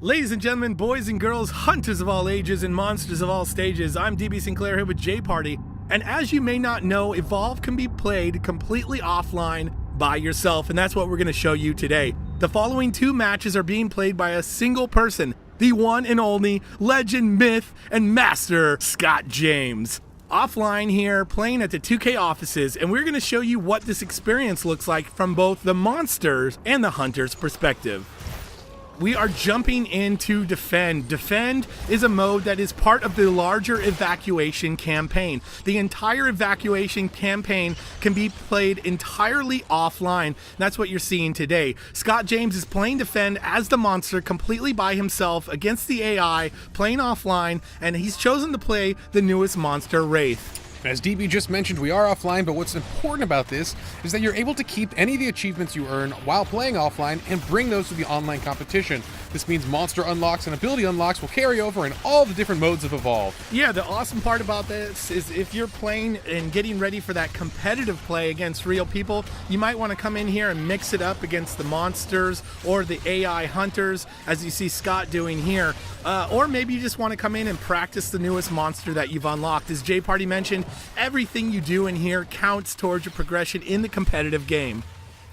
Ladies and gentlemen, boys and girls, hunters of all ages and monsters of all stages, I'm DB Sinclair here with J Party, and as you may not know, Evolve can be played completely offline by yourself, and that's what we're going to show you today. The following two matches are being played by a single person, the one and only legend, myth, and master, Scott James. Offline here, playing at the 2K offices, and we're going to show you what this experience looks like from both the monsters and the hunter's perspective. We are jumping into Defend. Defend is a mode that is part of the larger evacuation campaign. The entire evacuation campaign can be played entirely offline. That's what you're seeing today. Scott James is playing Defend as the monster completely by himself against the AI, playing offline, and he's chosen to play the newest monster, Wraith. As DB just mentioned, we are offline, but what's important about this is that you're able to keep any of the achievements you earn while playing offline and bring those to the online competition. This means monster unlocks and ability unlocks will carry over in all the different modes of Evolve. Yeah, the awesome part about this is if you're playing and getting ready for that competitive play against real people, you might want to come in here and mix it up against the monsters or the AI hunters, as you see Scott doing here. Or maybe you just want to come in and practice the newest monster that you've unlocked. As J Party mentioned, everything you do in here counts towards your progression in the competitive game.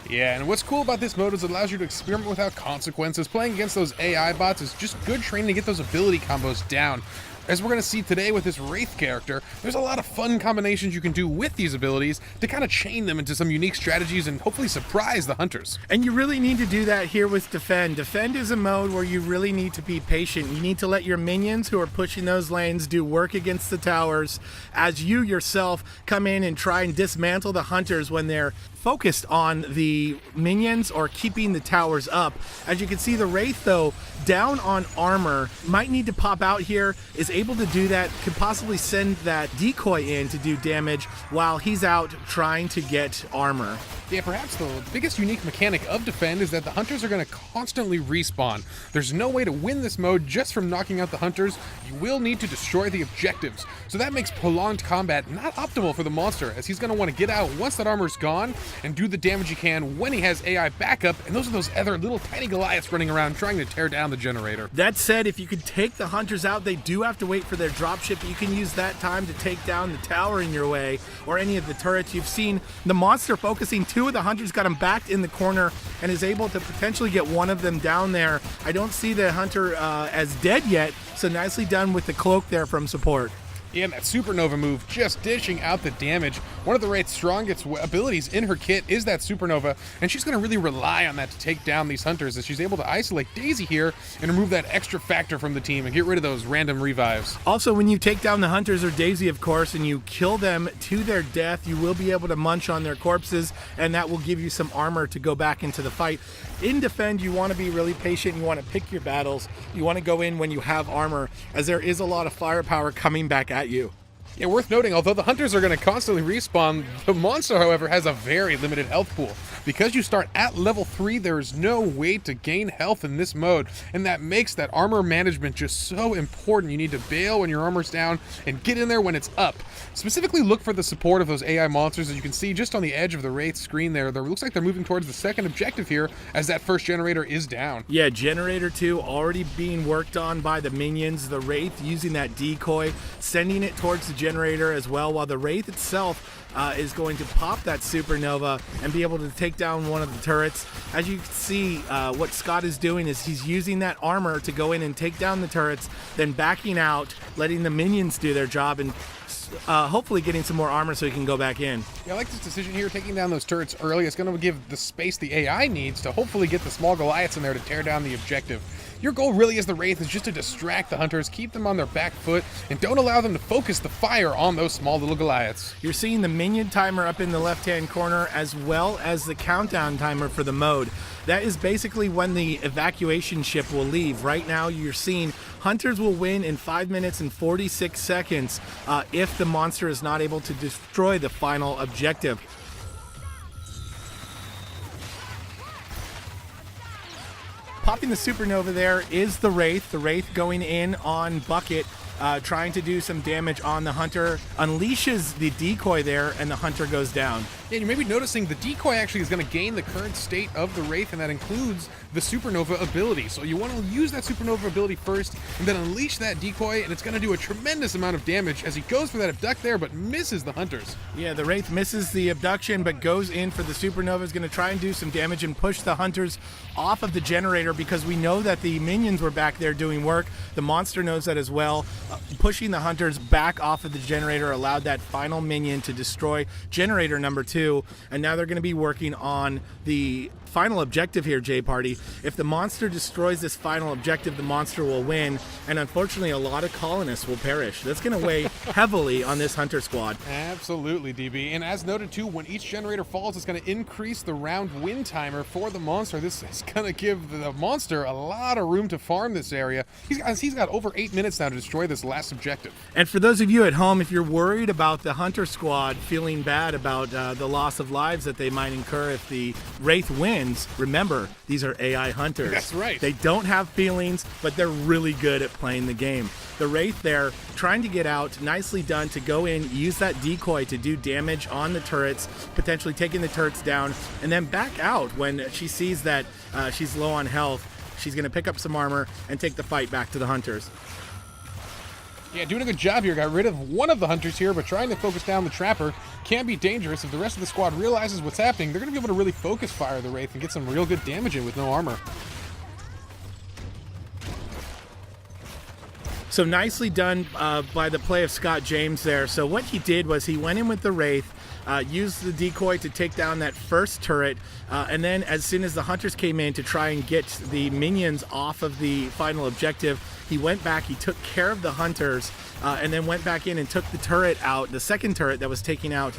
Yeah, and what's cool about this mode is it allows you to experiment without consequences. Playing against those AI bots is just good training to get those ability combos down. As we're going to see today with this Wraith character, there's a lot of fun combinations you can do with these abilities to kind of chain them into some unique strategies and hopefully surprise the hunters. And you really need to do that here with Defend. Defend is a mode where you really need to be patient. You need to let your minions who are pushing those lanes do work against the towers as you yourself come in and try and dismantle the hunters when they're focused on the minions or keeping the towers up. As you can see, the Wraith, though, down on armor, might need to pop out here, is able to do that, could possibly send that decoy in to do damage while he's out trying to get armor. Yeah, perhaps the biggest unique mechanic of Defend is that the hunters are going to constantly respawn. There's no way to win this mode just from knocking out the hunters. You will need to destroy the objectives. So that makes prolonged combat not optimal for the monster, as he's going to want to get out once that armor's gone and do the damage he can when he has AI backup, and those are those other little tiny Goliaths running around trying to tear down the generator. That said, if you could take the hunters out, they do have to wait for their dropship. You can use that time to take down the tower in your way or any of the turrets. You've seen the monster focusing two of the hunters, got him backed in the corner, and is able to potentially get one of them down there. I don't see the hunter as dead yet, so nicely done with the cloak there from support. Yeah, and that Supernova move just dishing out the damage. One of the Wraith's strongest abilities in her kit is that Supernova, and she's going to really rely on that to take down these hunters, as she's able to isolate Daisy here and remove that extra factor from the team and get rid of those random revives. Also, when you take down the hunters or Daisy, of course, and you kill them to their death, you will be able to munch on their corpses, and that will give you some armor to go back into the fight. In Defend, you want to be really patient. You want to pick your battles. You want to go in when you have armor, as there is a lot of firepower coming back at you. Yeah, worth noting, although the hunters are going to constantly respawn, the monster, however, has a very limited health pool. Because you start at level 3, there is no way to gain health in this mode, and that makes that armor management just so important. You need to bail when your armor's down and get in there when it's up. Specifically, look for the support of those AI monsters. As you can see just on the edge of the Wraith screen there, looks like they're moving towards the second objective here as that first generator is down. Yeah, generator 2 already being worked on by the minions. The Wraith using that decoy, sending it towards the generator as well, while the Wraith itself is going to pop that Supernova and be able to take down one of the turrets. As you can see, what Scott is doing is he's using that armor to go in and take down the turrets, then backing out, letting the minions do their job, and hopefully getting some more armor so he can go back in. Yeah, I like this decision here, taking down those turrets early. It's going to give the space the AI needs to hopefully get the small Goliaths in there to tear down the objective. Your goal really as the Wraith is just to distract the hunters, keep them on their back foot, and don't allow them to focus the fire on those small little Goliaths. You're seeing the minion timer up in the left-hand corner, as well as the countdown timer for the mode. That is basically when the evacuation ship will leave. Right now, you're seeing hunters will win in 5 minutes and 46 seconds if the monster is not able to destroy the final objective. Popping the Supernova there is the Wraith. The Wraith going in on Bucket, trying to do some damage on the Hunter, unleashes the decoy there, and the Hunter goes down. Yeah, you may be noticing the decoy actually is going to gain the current state of the Wraith, and that includes the Supernova ability. So you want to use that Supernova ability first, and then unleash that decoy, and it's going to do a tremendous amount of damage as he goes for that abduct there, but misses the Hunters. Yeah, the Wraith misses the abduction, but goes in for the Supernova. Is going to try and do some damage and push the Hunters off of the generator, because we know that the minions were back there doing work. The monster knows that as well. Pushing the Hunters back off of the generator allowed that final minion to destroy generator number 2, and now they're going to be working on the final objective here, J-Party. If the monster destroys this final objective, the monster will win, and unfortunately a lot of colonists will perish. That's going to weigh heavily on this Hunter squad. Absolutely, DB. And as noted too, when each generator falls, it's going to increase the round win timer for the monster. This is going to give the monster a lot of room to farm this area. He's got over 8 minutes now to destroy this last objective. And for those of you at home, if you're worried about the Hunter squad feeling bad about the loss of lives that they might incur if the Wraith wins, remember, these are AI Hunters. That's right. They don't have feelings, but they're really good at playing the game. The Wraith there, trying to get out, nicely done to go in, use that decoy to do damage on the turrets, potentially taking the turrets down, and then back out when she sees that she's low on health. She's going to pick up some armor and take the fight back to the Hunters. Yeah, doing a good job here. Got rid of one of the Hunters here, but trying to focus down the Trapper can be dangerous. If the rest of the squad realizes what's happening, they're going to be able to really focus fire the Wraith and get some real good damage in with no armor. So nicely done by the play of Scott James there. So what he did was he went in with the Wraith, used the decoy to take down that first turret, and then as soon as the Hunters came in to try and get the minions off of the final objective, he went back, he took care of the Hunters, and then went back in and took the turret out, the second turret that was taking out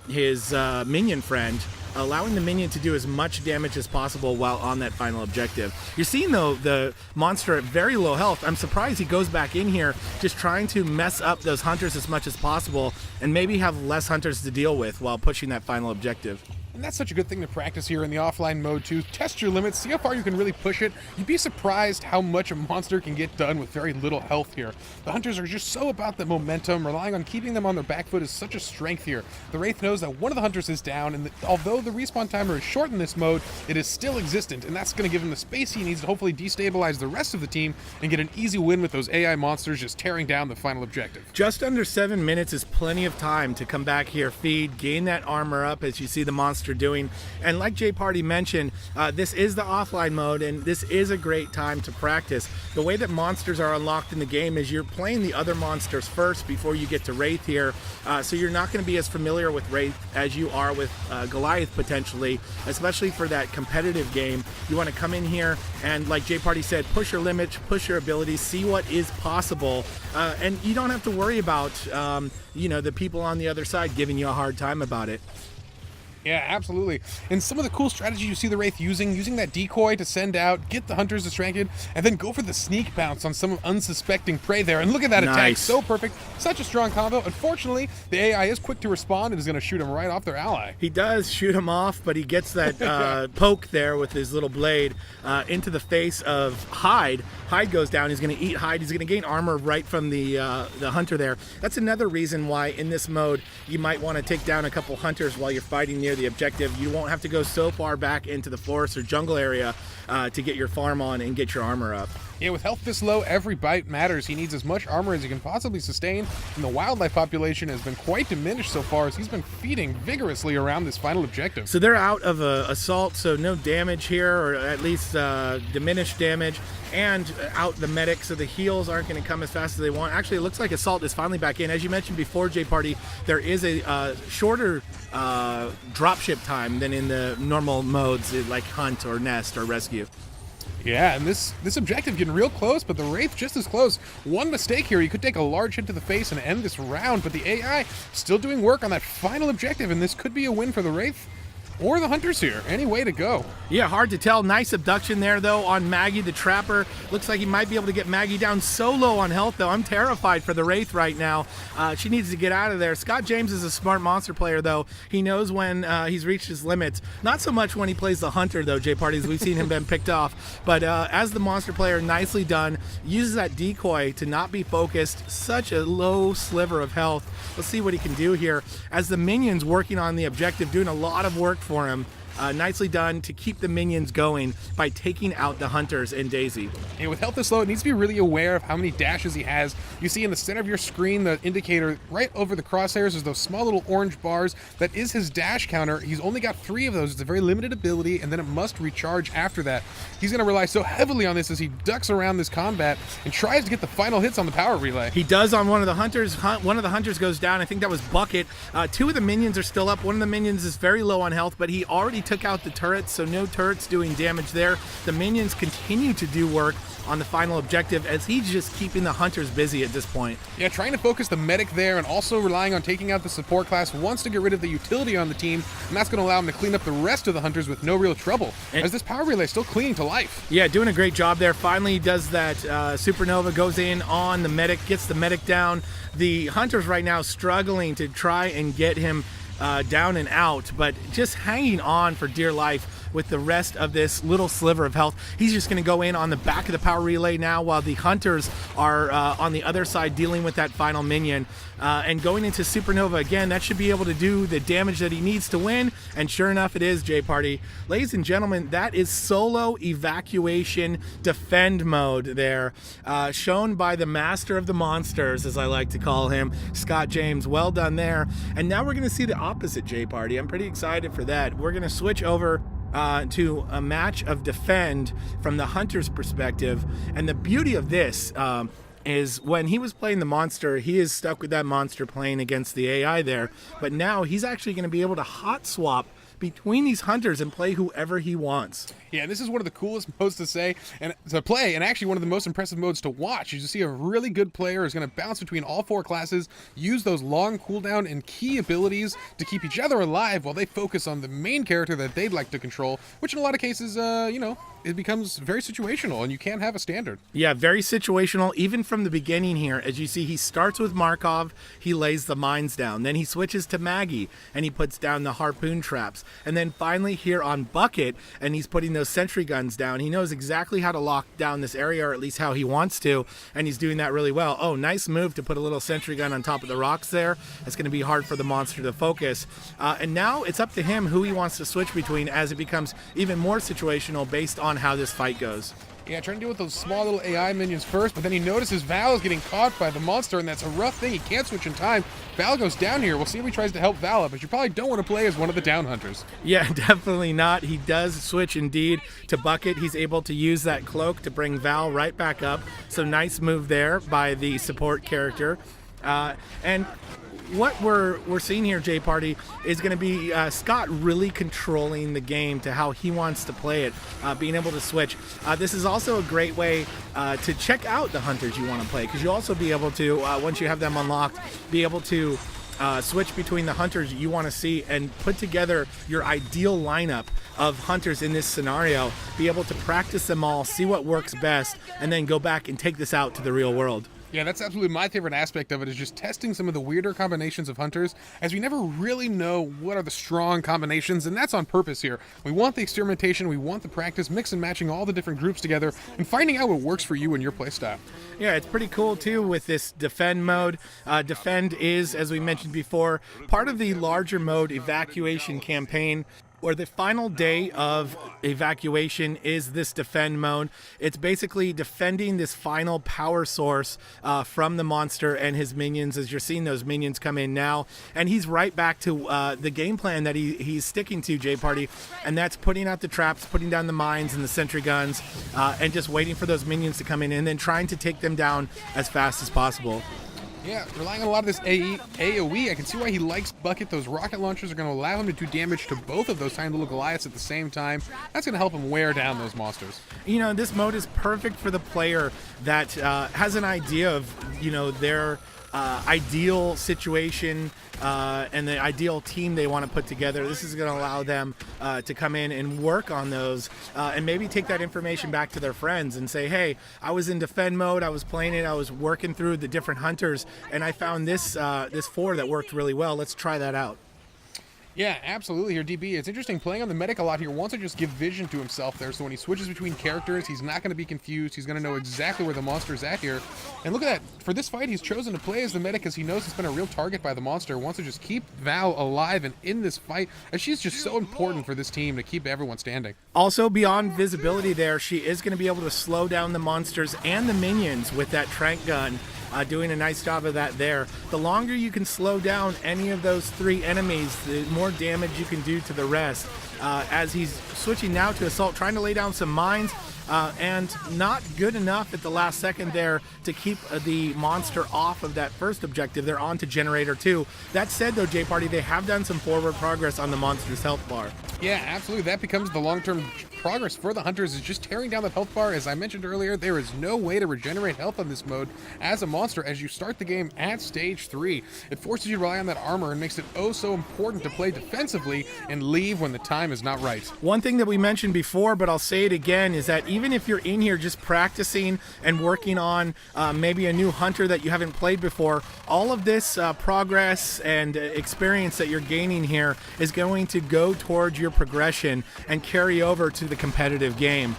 his minion friend, allowing the minion to do as much damage as possible while on that final objective. You're seeing, though, the monster at very low health. I'm surprised he goes back in here just trying to mess up those Hunters as much as possible and maybe have less Hunters to deal with while pushing that final objective. And that's such a good thing to practice here in the offline mode too. Test your limits, see how far you can really push it. You'd be surprised how much a monster can get done with very little health here. The Hunters are just so about the momentum, relying on keeping them on their back foot is such a strength here. The Wraith knows that one of the Hunters is down, and although the respawn timer is short in this mode, it is still existent, and that's going to give him the space he needs to hopefully destabilize the rest of the team and get an easy win with those AI monsters just tearing down the final objective. Just under 7 minutes is plenty of time to come back here, feed, gain that armor up as you see the monster doing. And like J-Party mentioned, this is the offline mode, and this is a great time to practice. The way that monsters are unlocked in the game is you're playing the other monsters first before you get to Wraith here, so you're not going to be as familiar with Wraith as you are with Goliath potentially, especially for that competitive game. You want to come in here and, like J-Party said, push your limits, push your abilities, see what is possible, and you don't have to worry about the people on the other side giving you a hard time about it. Yeah, absolutely. And some of the cool strategies you see the Wraith using that decoy to send out, get the Hunters distracted, and then go for the sneak bounce on some unsuspecting prey there. And look at that attack, so perfect. Such a strong combo. Unfortunately, the AI is quick to respond and is going to shoot him right off their ally. He does shoot him off, but he gets that poke there with his little blade into the face of Hyde. Hyde goes down. He's going to eat Hyde. He's going to gain armor right from the Hunter there. That's another reason why in this mode you might want to take down a couple Hunters while you're fighting near the objective. You won't have to go so far back into the forest or jungle area to get your farm on and get your armor up. Yeah, with health this low, every bite matters. He needs as much armor as he can possibly sustain, and the wildlife population has been quite diminished so far as he's been feeding vigorously around this final objective. So they're out of assault, so no damage here, or at least diminished damage, and out the medic, so the heals aren't going to come as fast as they want. Actually, it looks like assault is finally back in. As you mentioned before, J-Party, there is a shorter dropship time than in the normal modes like hunt or nest or rescue. Yeah, and this objective getting real close, but the Wraith just as close. One mistake here, he could take a large hit to the face and end this round, but the AI still doing work on that final objective, and this could be a win for the Wraith or the Hunters here. Any way to go. Yeah, hard to tell. Nice abduction there, though, on Maggie the Trapper. Looks like he might be able to get Maggie down so low on health, though. I'm terrified for the Wraith right now. She needs to get out of there. Scott James is a smart monster player, though. He knows when he's reached his limits. Not so much when he plays the Hunter, though, J-Parties. We've seen him been picked off. But as the monster player, nicely done. uses that decoy to not be focused. Such a low sliver of health. Let's see what he can do here as the minions working on the objective, doing a lot of work for him. Nicely done to keep the minions going by taking out the hunters and Daisy. And with health this low, it needs to be really aware of how many dashes he has. You see in the center of your screen the indicator right over the crosshairs is those small little orange bars. That is his dash counter. He's only got 3 of those. It's a very limited ability, and then it must recharge after that. He's going to rely so heavily on this as he ducks around this combat and tries to get the final hits on the power relay. He does on one of the hunters. One of the hunters goes down. I think that was Bucket. 2 of the minions are still up. One of the minions is very low on health, but he already took out the turrets, so no turrets doing damage there. The minions continue to do work on the final objective as he's just keeping the hunters busy at this point. Yeah, trying to focus the medic there and also relying on taking out the support class. Wants to get rid of the utility on the team, and that's going to allow him to clean up the rest of the hunters with no real trouble, as this power relay is still clinging to life. Yeah, doing a great job there. Finally does that supernova, goes in on the medic, gets the medic down. The hunters right now struggling to try and get him down and out, but just hanging on for dear life with the rest of this little sliver of health. He's just going to go in on the back of the power relay now while the hunters are on the other side dealing with that final minion. And going into Supernova again, that should be able to do the damage that he needs to win. And sure enough, it is, J-Party. Ladies and gentlemen, that is solo evacuation defend mode there, shown by the master of the monsters, as I like to call him, Scott James. Well done there. And now we're going to see the opposite, J-Party. I'm pretty excited for that. We're going to switch over to a match of defend from the hunter's perspective. And the beauty of this is when he was playing the monster, he is stuck with that monster playing against the AI there. But now he's actually going to be able to hot swap between these hunters and play whoever he wants. Yeah, this is one of the coolest modes to say and to play, and actually one of the most impressive modes to watch. You see a really good player is going to bounce between all 4 classes, use those long cooldown and key abilities to keep each other alive while they focus on the main character that they'd like to control, which in a lot of cases, it becomes very situational, and you can't have a standard. Yeah, very situational, even from the beginning here. As you see, he starts with Markov, he lays the mines down. Then he switches to Maggie, and he puts down the harpoon traps. And then finally here on Bucket, and he's putting those sentry guns down. He knows exactly how to lock down this area, or at least how he wants to, and he's doing that really well. Oh, nice move to put a little sentry gun on top of the rocks there. It's going to be hard for the monster to focus. And now it's up to him who he wants to switch between as it becomes even more situational based on how this fight goes. Yeah, trying to deal with those small little AI minions first, but then he notices Val is getting caught by the monster, and that's a rough thing. He can't switch in time. Val goes down here. We'll see if he tries to help Val up, but you probably don't want to play as one of the down hunters. Yeah, definitely not. He does switch indeed to Bucket. He's able to use that cloak to bring Val right back up. So nice move there by the support character. And what we're seeing here, J-Party, is going to be Scott really controlling the game to how he wants to play it, being able to switch. This is also a great way to check out the hunters you want to play, because you'll also be able to, once you have them unlocked, be able to switch between the hunters you want to see and put together your ideal lineup of hunters in this scenario, be able to practice them all, see what works best, and then go back and take this out to the real world. Yeah, that's absolutely my favorite aspect of it, is just testing some of the weirder combinations of hunters, as we never really know what are the strong combinations, and that's on purpose here. We want the experimentation, we want the practice, mix and matching all the different groups together, and finding out what works for you and your playstyle. Yeah, it's pretty cool too with this defend mode. Defend is, as we mentioned before, part of the larger mode evacuation campaign, where the final day of evacuation is this defend mode. It's basically defending this final power source from the monster and his minions, as you're seeing those minions come in now. And he's right back to the game plan that he's sticking to, J-Party, and that's putting out the traps, putting down the mines and the sentry guns, and just waiting for those minions to come in and then trying to take them down as fast as possible. Yeah, relying on a lot of this AoE, I can see why he likes Bucket. Those rocket launchers are going to allow him to do damage to both of those tiny little Goliaths at the same time. That's going to help him wear down those monsters. You know, this mode is perfect for the player that has an idea of, their ideal situation and the ideal team they want to put together. This is going to allow them to come in and work on those and maybe take that information back to their friends and say, hey, I was in defend mode, I was playing it, I was working through the different hunters, and I found this 4 that worked really well. Let's try that out. Yeah, absolutely here, DB. It's interesting playing on the medic a lot here. Wants to just give vision to himself there, so when he switches between characters, he's not going to be confused. He's going to know exactly where the monster's at here. And look at that. For this fight, he's chosen to play as the medic because he knows it's been a real target by the monster. Wants to just keep Val alive and in this fight, as she's just so important for this team to keep everyone standing. Also, beyond visibility there, she is going to be able to slow down the monsters and the minions with that trank gun. Doing a nice job of that there. The longer you can slow down any of those 3 enemies, the more damage you can do to the rest. As he's switching now to Assault, trying to lay down some mines, and not good enough at the last second there to keep the monster off of that first objective. They're on to Generator 2. That said, though, J-Party, they have done some forward progress on the monster's health bar. Yeah, absolutely. That becomes the long-term progress for the Hunters, is just tearing down the health bar. As I mentioned earlier, there is no way to regenerate health on this mode as a monster as you start the game at stage 3. It forces you to rely on that armor and makes it oh so important to play defensively and leave when the time is not right. One thing that we mentioned before, but I'll say it again, is that even if you're in here just practicing and working on maybe a new hunter that you haven't played before, all of this progress and experience that you're gaining here is going to go towards your progression and carry over to the competitive game.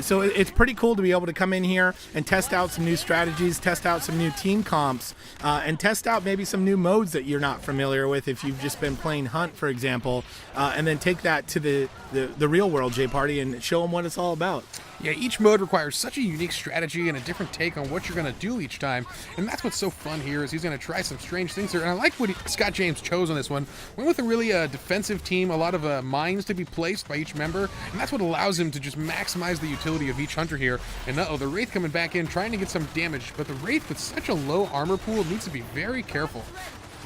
So it's pretty cool to be able to come in here and test out some new strategies, test out some new team comps, and test out maybe some new modes that you're not familiar with if you've just been playing Hunt, for example, and then take that to the real world, J-Party, and show them what it's all about. Yeah, each mode requires such a unique strategy and a different take on what you're going to do each time, and that's what's so fun here, is he's going to try some strange things here. And I like what Scott James chose on this one. Went with a really defensive team, a lot of mines to be placed by each member, and that's what allows him to just maximize the utility of each hunter here. And the Wraith coming back in, trying to get some damage, but the Wraith with such a low armor pool needs to be very careful.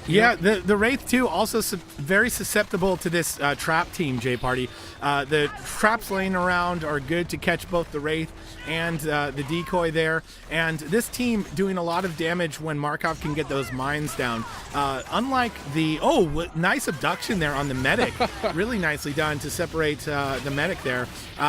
Yeah, the Wraith too, also very susceptible to this trap team, J-Party. The traps laying around are good to catch both the Wraith and the decoy there. And this team doing a lot of damage when Markov can get those mines down. Unlike the, nice abduction there on the medic. Really nicely done to separate the medic there.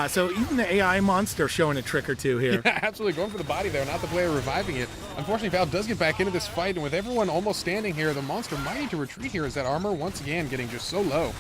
So even the AI monster showing a trick or two here. Yeah, absolutely, going for the body there, not the player reviving it. Unfortunately, Val does get back into this fight, and with everyone almost standing here, the monster might need to retreat here as that armor once again getting just so low.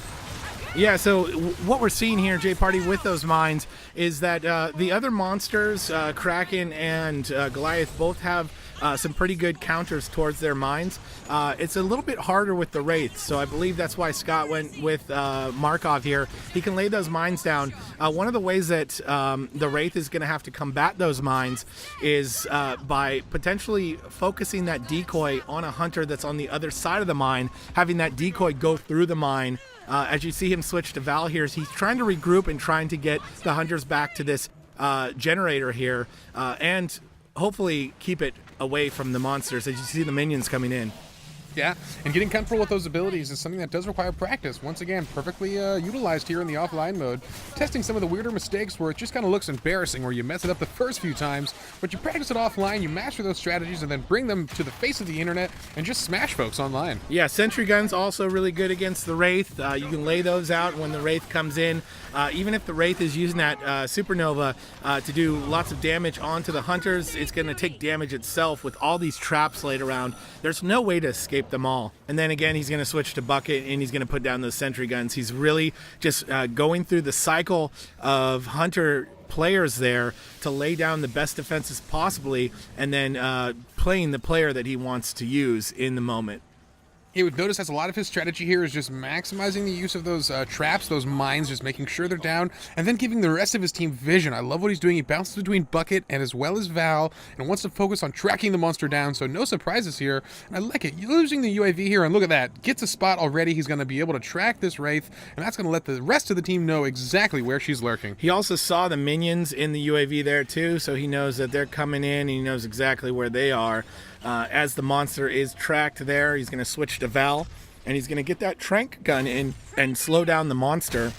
Yeah, so what we're seeing here, J-Party, with those mines is that the other monsters, Kraken and Goliath, both have some pretty good counters towards their mines. It's a little bit harder with the Wraith, so I believe that's why Scott went with Markov here. He can lay those mines down. One of the ways that the Wraith is going to have to combat those mines is by potentially focusing that decoy on a hunter that's on the other side of the mine, having that decoy go through the mine. As you see him switch to Val here, he's trying to regroup and trying to get the hunters back to this generator here, and hopefully keep it away from the monsters as you see the minions coming in. Yeah, and getting comfortable with those abilities is something that does require practice. Once again, perfectly utilized here in the offline mode. Testing some of the weirder mistakes where it just kind of looks embarrassing, where you mess it up the first few times, but you practice it offline, you master those strategies, and then bring them to the face of the internet and just smash folks online. Yeah, sentry guns also really good against the Wraith. You can lay those out when the Wraith comes in. Even if the Wraith is using that supernova to do lots of damage onto the hunters, it's going to take damage itself with all these traps laid around. There's no way to escape them all. And then again, he's going to switch to Bucket and he's going to put down those sentry guns. He's really just going through the cycle of hunter players there to lay down the best defenses possibly, and then playing the player that he wants to use in the moment. You would notice as a lot of his strategy here is just maximizing the use of those traps, those mines, just making sure they're down, and then giving the rest of his team vision. I love what he's doing. He bounces between Bucket and as well as Val, and wants to focus on tracking the monster down, so no surprises here. And I like it. Using the UAV here, and look at that. Gets a spot already. He's going to be able to track this Wraith, and that's going to let the rest of the team know exactly where she's lurking. He also saw the minions in the UAV there too, so he knows that they're coming in, and he knows exactly where they are. As the monster is tracked there, he's going to switch to Val, and he's going to get that trank gun in and slow down the monster.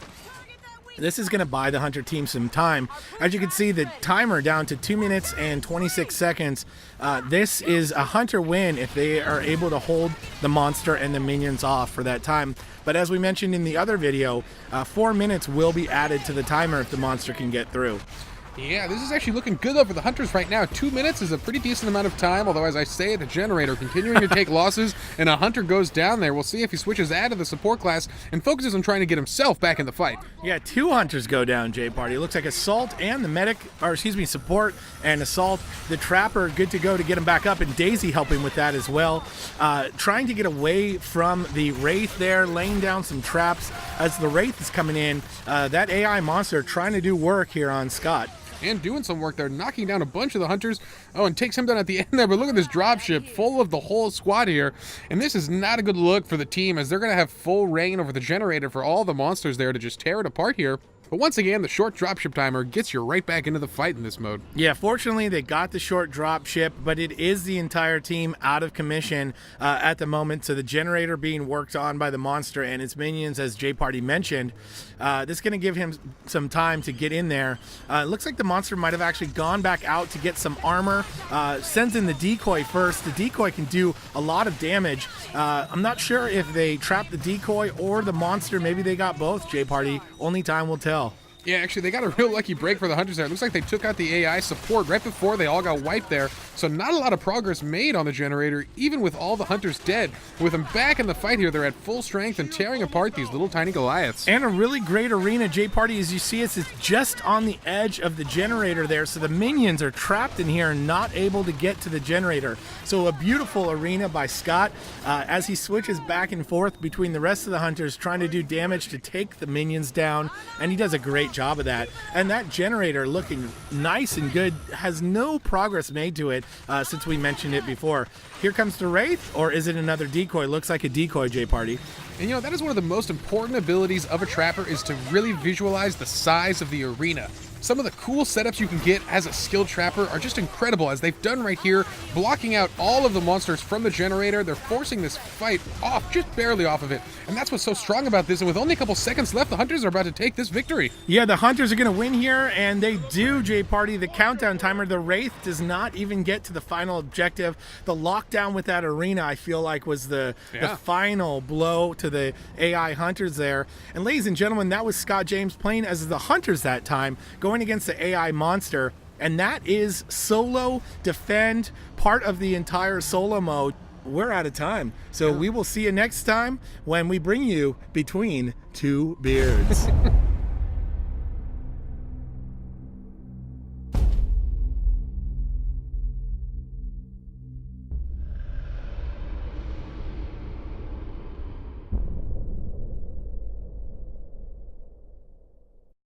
This is going to buy the hunter team some time. As you can see, the timer down to 2 minutes and 26 seconds. This is a hunter win if they are able to hold the monster and the minions off for that time. But as we mentioned in the other video, 4 minutes will be added to the timer if the monster can get through. Yeah, this is actually looking good though for the Hunters right now. 2 minutes is a pretty decent amount of time, although as I say, the Generator continuing to take losses, and a Hunter goes down there. We'll see if he switches out of the support class and focuses on trying to get himself back in the fight. Yeah, 2 Hunters go down, J Party. It looks like Assault and the medic, or excuse me, Support and Assault. The Trapper good to go to get him back up, and Daisy helping with that as well. Trying to get away from the Wraith there, laying down some traps as the Wraith is coming in. That AI monster trying to do work here on Scott. And doing some work there, knocking down a bunch of the Hunters. Oh, and takes him down at the end there, but look at this dropship full of the whole squad here. And this is not a good look for the team, as they're going to have full reign over the Generator for all the monsters there to just tear it apart here. But once again, the short dropship timer gets you right back into the fight in this mode. Yeah, fortunately, they got the short dropship, but it is the entire team out of commission at the moment. So the Generator being worked on by the monster and its minions, as J Party mentioned. This is going to give him some time to get in there. It looks like the monster might have actually gone back out to get some armor. Sends in the decoy first. The decoy can do a lot of damage. I'm not sure if they trapped the decoy or the monster. Maybe they got both, J Party. Only time will tell. Yeah, actually, they got a real lucky break for the Hunters there. It looks like they took out the AI support right before they all got wiped there. So not a lot of progress made on the Generator, even with all the Hunters dead. With them back in the fight here, they're at full strength and tearing apart these little tiny Goliaths. And a really great arena, J Party, as you see it's just on the edge of the Generator there. So the minions are trapped in here and not able to get to the Generator. So a beautiful arena by Scott as he switches back and forth between the rest of the Hunters, trying to do damage to take the minions down. And he does a great job of that. And that Generator looking nice and good, has no progress made to it since we mentioned it before. Here comes the Wraith, or is it another decoy? Looks like a decoy, J Party. And you know, that is one of the most important abilities of a Trapper, is to really visualize the size of the arena. Some of the cool setups you can get as a skilled Trapper are just incredible, as they've done right here, blocking out all of the monsters from the Generator. They're forcing this fight off, just barely off of it. And that's what's so strong about this, and with only a couple seconds left, the Hunters are about to take this victory. Yeah, the Hunters are going to win here, and they do, J Party. The countdown timer, the Wraith does not even get to the final objective. The lockdown with that arena, I feel like, was the final blow to the AI Hunters there. And ladies and gentlemen, that was Scott James playing as the Hunters that time, going against the AI monster. And that is solo defend, part of the entire solo mode. We're out of time, so we will see you next time when we bring you Between Two Beards.